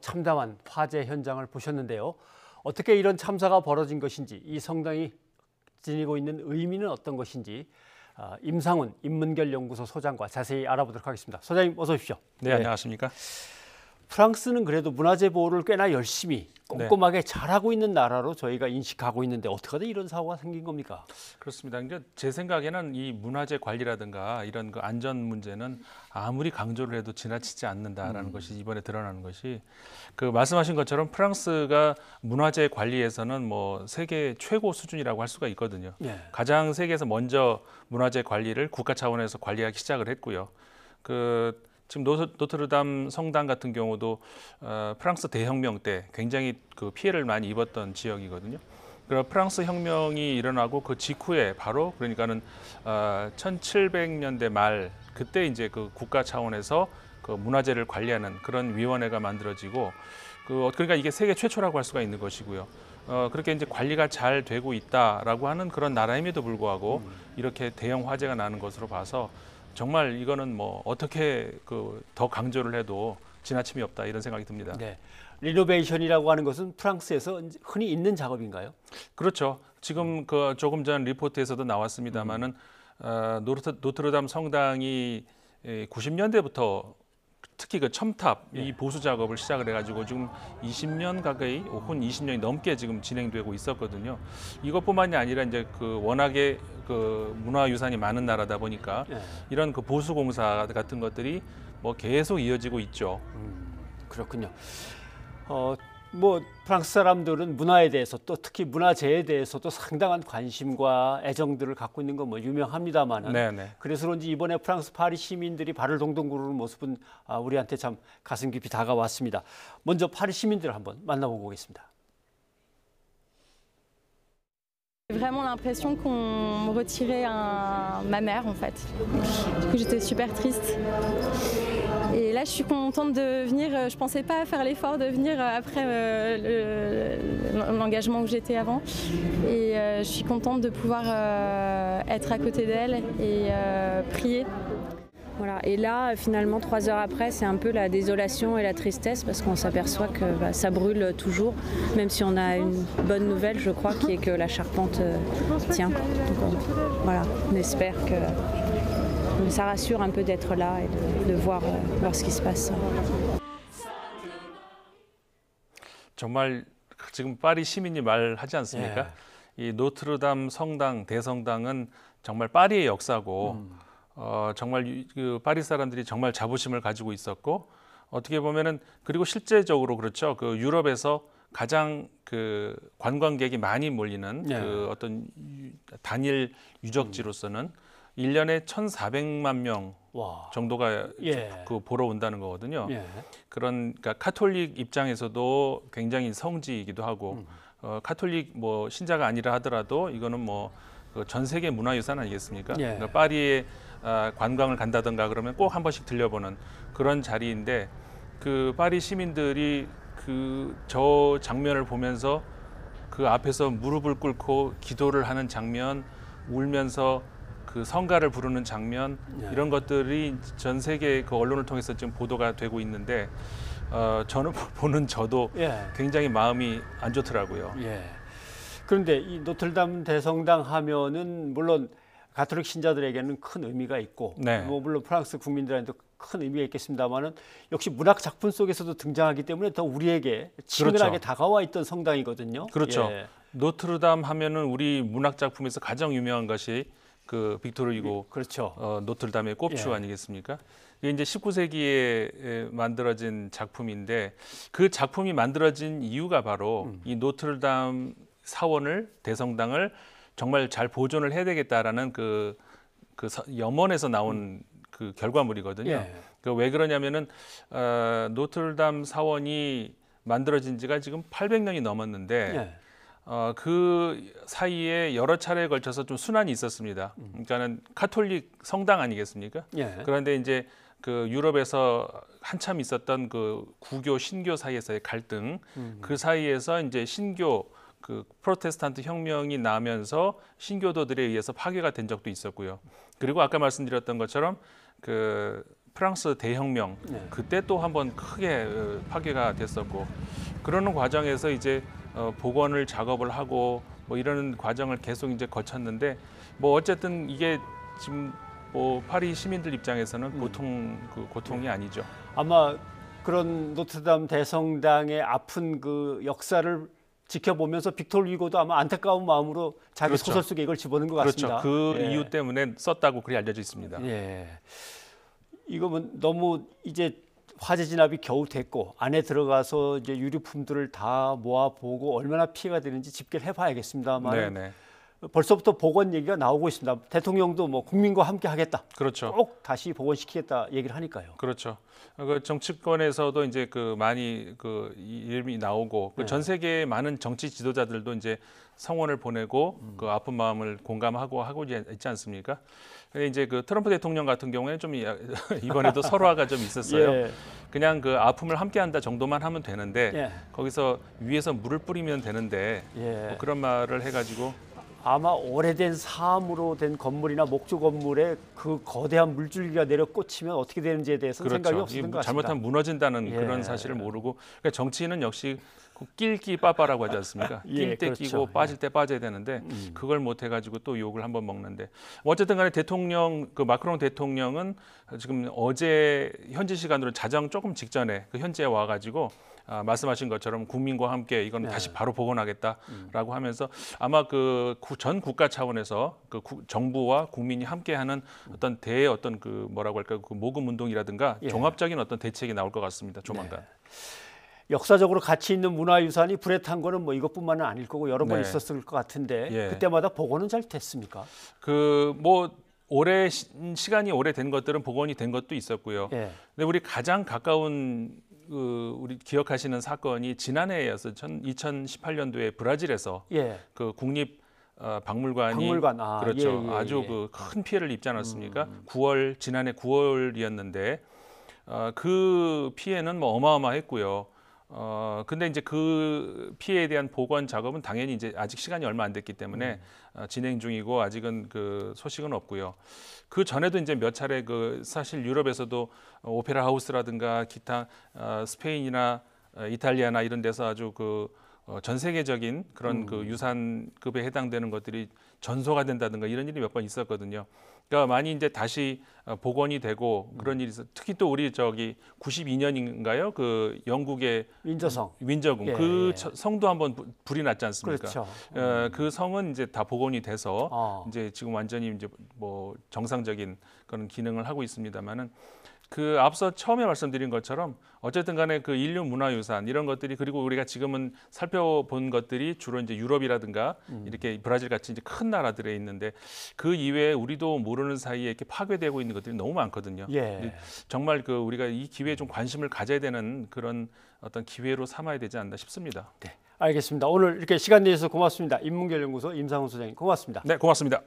참담한 화재 현장을 보셨는데요. 어떻게 이런 참사가 벌어진 것인지, 이 성당이 지니고 있는 의미는 어떤 것인지 임상훈 인문결연구소 소장과 자세히 알아보도록 하겠습니다. 소장님 어서 오십시오. 네, 안녕하십니까. 프랑스는 그래도 문화재 보호를 꽤나 열심히 꼼꼼하게 잘하고 있는 나라로 저희가 인식하고 있는데 어떻게 하다 이런 사고가 생긴 겁니까? 그렇습니다. 그러니까 제 생각에는 이 문화재 관리라든가 이런 그 안전 문제는 아무리 강조를 해도 지나치지 않는다라는 것이 이번에 드러나는 것이 그 말씀하신 것처럼 프랑스가 문화재 관리에서는 뭐 세계 최고 수준이라고 할 수가 있거든요. 가장 세계에서 먼저 문화재 관리를 국가 차원에서 관리하기 시작을 했고요. 지금 노트르담 성당 같은 경우도 프랑스 대혁명 때 굉장히 그 피해를 많이 입었던 지역이거든요. 그럼 프랑스 혁명이 일어나고 그 직후에 바로 그러니까는 1700년대 말 그때 이제 그 국가 차원에서 그 문화재를 관리하는 그런 위원회가 만들어지고 그러니까 이게 세계 최초라고 할 수가 있는 것이고요. 그렇게 이제 관리가 잘 되고 있다라고 하는 그런 나라임에도 불구하고 이렇게 대형 화재가 나는 것으로 봐서 정말 이거는 뭐 어떻게 더 강조를 해도 지나침이 없다 이런 생각이 듭니다. 네, 리노베이션이라고 하는 것은 프랑스에서 흔히 있는 작업인가요? 그렇죠. 지금 조금 전 리포트에서도 나왔습니다만은 노트르담 성당이 90년대부터 특히 그 첨탑 이 보수 작업을 시작을 해가지고 지금 20년 가까이 혹은 20년이 넘게 지금 진행되고 있었거든요. 이것뿐만이 아니라 이제 워낙에 문화유산이 많은 나라다 보니까 이런 보수 공사 같은 것들이 뭐 계속 이어지고 있죠. 그렇군요. 뭐 프랑스 사람들은 문화에 대해서 또 특히 문화재에 대해서도 상당한 관심과 애정들을 갖고 있는 건 뭐 유명합니다만은 그래서 그런지 이번에 프랑스 파리 시민들이 발을 동동 구르는 모습은 우리한테 참 가슴 깊이 다가왔습니다. 먼저 파리 시민들을 한번 만나보고 오겠습니다. J'ai vraiment l'impression qu'on me retirait ma mère en fait. Du coup j'étais super triste. Et là je suis contente de venir, je pensais pas faire l'effort de venir après l'engagement où j'étais avant. Et je suis contente de pouvoir être à côté d'elle et prier. Voilà. Et là, finalement, 3 heures après, c'est un peu la désolation et la tristesse parce qu'on s'aperçoit que ça brûle toujours, même si on a une bonne nouvelle, je crois, qui est que la charpente tient. Donc, voilà, on espère que ça rassure un peu d'être là et de voir ce qui se passe. 정말 지금 파리 시민이 말하지 않습니까? 이 노트르담 성당, 대성당은 정말 파리의 역사고 정말 파리 사람들이 정말 자부심을 가지고 있었고 어떻게 보면은 그리고 실제적으로 그렇죠. 유럽에서 가장 관광객이 많이 몰리는 어떤 단일 유적지로서는 1년에 1,400만 명 정도가 보러 온다는 거거든요. 그러니까 카톨릭 입장에서도 굉장히 성지이기도 하고 카톨릭 뭐 신자가 아니라 하더라도 이거는 뭐 전 세계 문화유산 아니겠습니까? 그러니까 파리에 관광을 간다든가 그러면 꼭 한 번씩 들려보는 그런 자리인데 파리 시민들이 저 장면을 보면서 그 앞에서 무릎을 꿇고 기도를 하는 장면, 울면서 성가를 부르는 장면 이런 것들이 전 세계 언론을 통해서 지금 보도가 되고 있는데 저는 보는 저도 굉장히 마음이 안 좋더라고요. 그런데 이 노트르담 대성당 하면은 물론 가톨릭 신자들에게는 큰 의미가 있고 뭐 물론 프랑스 국민들한테도 큰 의미가 있겠습니다만은 역시 문학 작품 속에서도 등장하기 때문에 더 우리에게 친근하게 다가와 있던 성당이거든요. 그렇죠. 노트르담 하면은 우리 문학 작품에서 가장 유명한 것이 빅토르 유고 노트르담의 꼽추 아니겠습니까? 이게 이제 19세기에 만들어진 작품인데 그 작품이 만들어진 이유가 바로 이 노트르담 사원을 대성당을 정말 잘 보존을 해야 되겠다라는 염원에서 나온 결과물이거든요. 왜 그러냐면은 노트르담 사원이 만들어진 지가 지금 800년이 넘었는데 그 사이에 여러 차례에 걸쳐서 좀 순환이 있었습니다. 그러니까는 카톨릭 성당 아니겠습니까? 그런데 이제 유럽에서 한참 있었던 구교 신교 사이에서의 갈등, 그 사이에서 이제 신교 프로테스탄트 혁명이 나면서 신교도들에 의해서 파괴가 된 적도 있었고요. 그리고 아까 말씀드렸던 것처럼 프랑스 대혁명 그때 또 한번 크게 파괴가 됐었고 그러는 과정에서 이제 복원을 작업을 하고 뭐 이런 과정을 계속 이제 거쳤는데 뭐 어쨌든 이게 지금 뭐 파리 시민들 입장에서는 보통 그 고통이 아니죠. 아마 그런 노트르담 대성당의 아픈 그 역사를 지켜보면서 빅토르 휴고도 아마 안타까운 마음으로 자기 그렇죠. 소설 속에 이걸 집어넣은 것 같습니다. 그렇죠. 그 이유 때문에 썼다고 그리 알려져 있습니다. 예. 이거는 너무 이제 화재 진압이 겨우 됐고 안에 들어가서 이제 유류품들을 다 모아보고 얼마나 피해가 되는지 집계를 해봐야겠습니다만 네네. 벌써부터 복원 얘기가 나오고 있습니다. 대통령도 뭐 국민과 함께 하겠다. 그렇죠. 꼭 다시 복원시키겠다 얘기를 하니까요. 그렇죠. 그 정치권에서도 이제 그 많이 그 이름이 나오고 그 전 세계의 많은 정치 지도자들도 이제 성원을 보내고 그 아픈 마음을 공감하고 있지 않습니까? 근데 이제 그 트럼프 대통령 같은 경우에는 좀 이번에도 설화가 좀 있었어요. 예. 그냥 그 아픔을 함께한다 정도만 하면 되는데 예. 거기서 위에서 물을 뿌리면 되는데 예. 뭐 그런 말을 해가지고 아마 오래된 사암으로 된 건물이나 목조 건물에 그 거대한 물줄기가 내려 꽂히면 어떻게 되는지에 대해서는 생각이 없었던 것 같습니다. 잘못하면 무너진다는 예. 그런 사실을 모르고 그러니까 정치인은 역시 낄끼 빠빠라고 하지 않습니까? 낄 때 그렇죠. 끼고 빠질 때 빠져야 되는데 그걸 못 해가지고 또 욕을 한번 먹는데 어쨌든 간에 대통령 그 마크롱 대통령은 지금 어제 현지 시간으로 자정 조금 직전에 그 현지에 와가지고 말씀하신 것처럼 국민과 함께 이건 다시 바로 복원하겠다라고 하면서 아마 그 전 국가 차원에서 그 정부와 국민이 함께하는 어떤 어떤 그 뭐라고 할까 그 모금 운동이라든가 종합적인 어떤 대책이 나올 것 같습니다. 조만간. 역사적으로 가치 있는 문화유산이 불에 탄 거는 뭐 이것뿐만은 아닐 거고 여러 번 있었을 것 같은데 그때마다 복원은 잘 됐습니까? 그 뭐 시간이 오래된 것들은 복원이 된 것도 있었고요. 근데 우리 가장 가까운 우리 기억하시는 사건이 지난해였어요. 2018년도에 브라질에서 그 국립 박물관 그렇죠. 아주 그 큰 피해를 입지 않았습니까? 지난해 9월이었는데 그 피해는 뭐 어마어마했고요. 근데 이제 그 피해에 대한 복원 작업은 당연히 이제 아직 시간이 얼마 안 됐기 때문에 진행 중이고 아직은 그 소식은 없고요. 그 전에도 이제 몇 차례 그 사실 유럽에서도 오페라 하우스라든가 기타 스페인이나 이탈리아나 이런 데서 아주 그 전 세계적인 그런 그 유산급에 해당되는 것들이 전소가 된다든가 이런 일이 몇 번 있었거든요. 그러니까 많이 이제 다시 복원이 되고 그런 일이 있어. 특히 또 우리 92년인가요? 그 영국의 윈저궁 그 성도 한번 불이 났지 않습니까? 그렇죠. 그 성은 이제 다 복원이 돼서 이제 지금 완전히 이제 뭐 정상적인 그런 기능을 하고 있습니다만은 그 앞서 처음에 말씀드린 것처럼 어쨌든 간에 그 인류 문화유산 이런 것들이 그리고 우리가 지금은 살펴본 것들이 주로 이제 유럽이라든가 이렇게 브라질 같이 이제 큰 나라들에 있는데 그 이외에 우리도 모르는 사이에 이렇게 파괴되고 있는 것들이 너무 많거든요. 정말 그 우리가 이 기회에 좀 관심을 가져야 되는 그런 어떤 기회로 삼아야 되지 않나 싶습니다. 네, 알겠습니다. 오늘 이렇게 시간 내주셔서 고맙습니다. 인문결연구소 임상훈 소장님 고맙습니다. 네, 고맙습니다.